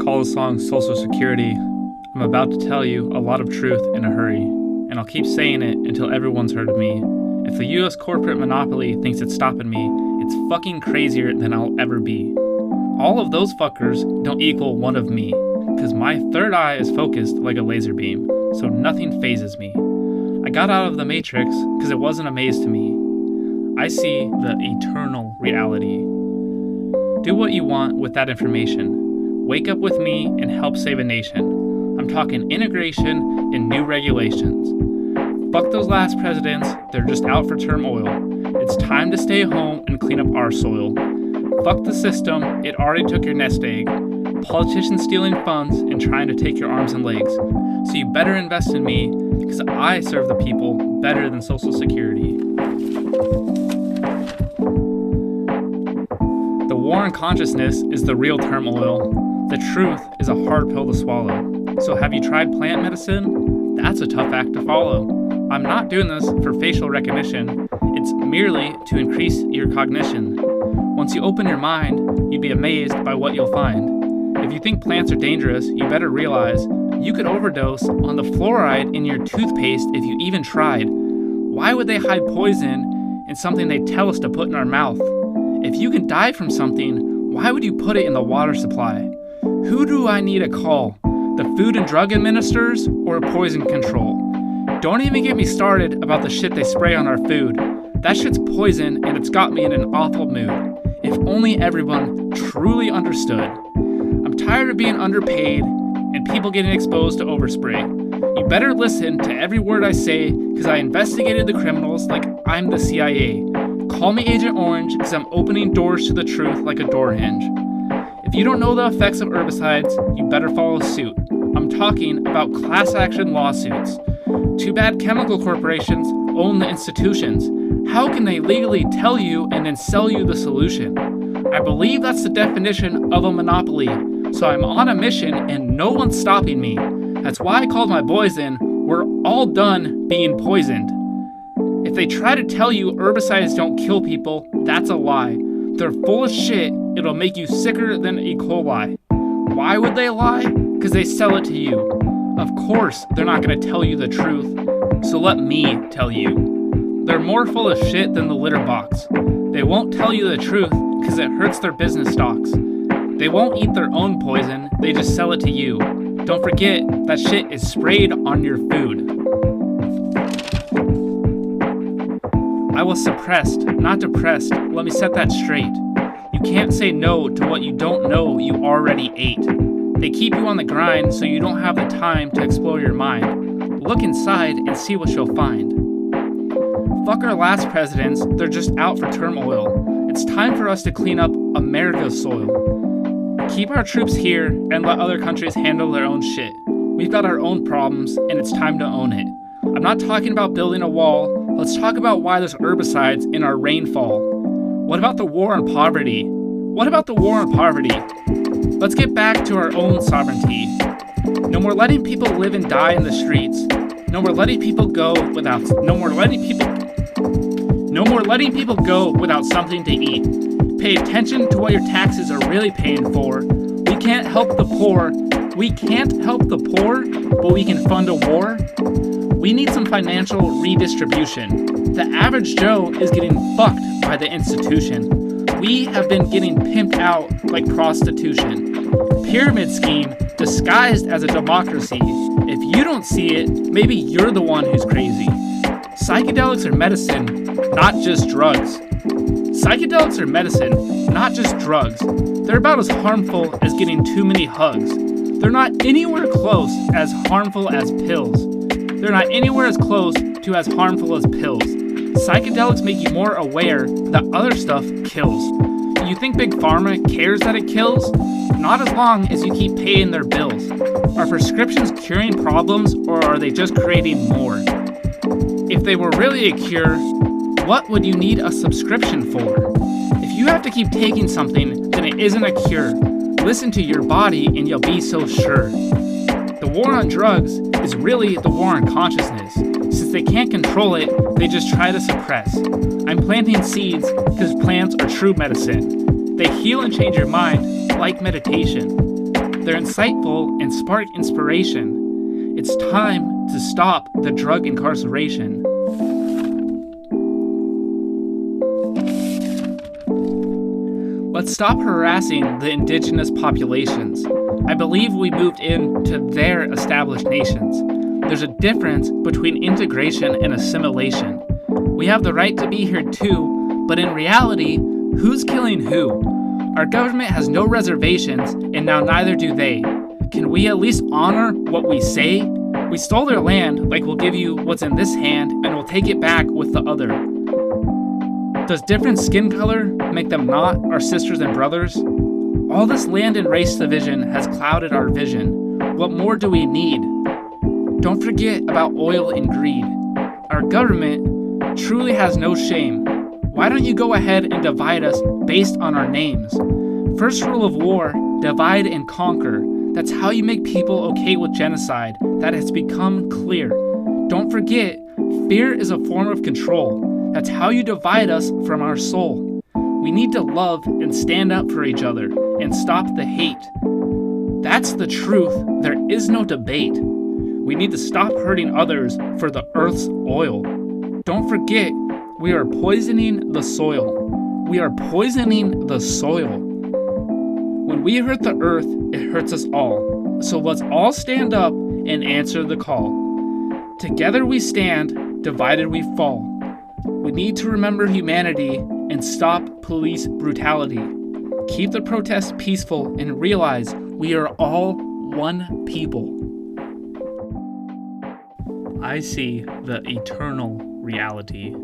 call the song Social Security, I'm about to tell you a lot of truth in a hurry, and I'll keep saying it until everyone's heard of me. If the US corporate monopoly thinks it's stopping me, it's fucking crazier than I'll ever be. All of those fuckers don't equal one of me, cause my third eye is focused like a laser beam, so nothing phases me. I got out of the Matrix cause it wasn't a maze to me. I see the eternal reality. Do what you want with that information. Wake up with me and help save a nation. I'm talking integration and new regulations. Fuck those last presidents, they're just out for turmoil. It's time to stay home and clean up our soil. Fuck the system, it already took your nest egg. Politicians stealing funds and trying to take your arms and legs. So you better invest in me, because I serve the people better than Social Security. The war on consciousness is the real turmoil. The truth is a hard pill to swallow. So have you tried plant medicine? That's a tough act to follow. I'm not doing this for facial recognition. It's merely to increase your cognition. Once you open your mind, you'd be amazed by what you'll find. If you think plants are dangerous, you better realize you could overdose on the fluoride in your toothpaste if you even tried. Why would they hide poison in something they tell us to put in our mouth? If you can die from something, why would you put it in the water supply? Who do I need to call? The Food and Drug Administrators or Poison Control? Don't even get me started about the shit they spray on our food. That shit's poison and it's got me in an awful mood. If only everyone truly understood. I'm tired of being underpaid and people getting exposed to overspray. You better listen to every word I say, because I investigated the criminals like I'm the CIA. Call me Agent Orange, because I'm opening doors to the truth like a door hinge. If you don't know the effects of herbicides, you better follow suit. I'm talking about class action lawsuits. Too bad chemical corporations own the institutions. How can they legally tell you and then sell you the solution? I believe that's the definition of a monopoly. So I'm on a mission and no one's stopping me. That's why I called my boys in. We're all done being poisoned. If they try to tell you herbicides don't kill people, that's a lie. They're full of shit. It'll make you sicker than E. coli. Why would they lie? Because they sell it to you. Of course, they're not going to tell you the truth. So let me tell you. They're more full of shit than the litter box. They won't tell you the truth because it hurts their business stocks. They won't eat their own poison, they just sell it to you. Don't forget, that shit is sprayed on your food. I was suppressed, not depressed. Let me set that straight. You can't say no to what you don't know you already ate. They keep you on the grind so you don't have the time to explore your mind. Look inside and see what you'll find. Fuck our last presidents, they're just out for turmoil. It's time for us to clean up America's soil. Keep our troops here and let other countries handle their own shit. We've got our own problems and it's time to own it. I'm not talking about building a wall. Let's talk about why there's herbicides in our rainfall. What about the war on poverty? What about the war on poverty? Let's get back to our own sovereignty. No more letting people live and die in the streets. No more letting people go without something to eat. Pay attention to what your taxes are really paying for. We can't help the poor. But we can fund a war. We need some financial redistribution. The average Joe is getting fucked by the institution. We have been getting pimped out like prostitution. Pyramid scheme disguised as a democracy. If you don't see it, maybe you're the one who's crazy. Psychedelics are medicine, not just drugs. Psychedelics are medicine, not just drugs. They're about as harmful as getting too many hugs. They're not anywhere close as harmful as pills. They're not anywhere as close to as harmful as pills. Psychedelics make you more aware that other stuff kills. You think Big Pharma cares that it kills? Not as long as you keep paying their bills. Are prescriptions curing problems or are they just creating more? If they were really a cure, what would you need a subscription for? If you have to keep taking something, then it isn't a cure. Listen to your body and you'll be so sure. The war on drugs is really the war on consciousness. Since they can't control it, they just try to suppress. I'm planting seeds because plants are true medicine. They heal and change your mind like meditation. They're insightful and spark inspiration. It's time to stop the drug incarceration. Let's stop harassing the indigenous populations. I believe we moved into their established nations. There's a difference between integration and assimilation. We have the right to be here too, but in reality, who's killing who? Our government has no reservations, and now neither do they. Can we at least honor what we say? We stole their land, like we'll give you what's in this hand, and we'll take it back with the other. Does different skin color make them not our sisters and brothers? All this land and race division has clouded our vision. What more do we need? Don't forget about oil and greed. Our government truly has no shame. Why don't you go ahead and divide us based on our names? First rule of war, divide and conquer. That's how you make people okay with genocide. That has become clear. Don't forget, fear is a form of control. That's how you divide us from our soul. We need to love and stand up for each other and stop the hate. That's the truth. There is no debate. We need to stop hurting others for the earth's oil. Don't forget, we are poisoning the soil. We are poisoning the soil. When we hurt the earth, it hurts us all. So let's all stand up and answer the call. Together we stand, divided we fall. We need to remember humanity and stop police brutality. Keep the protests peaceful and realize we are all one people. I see the eternal reality.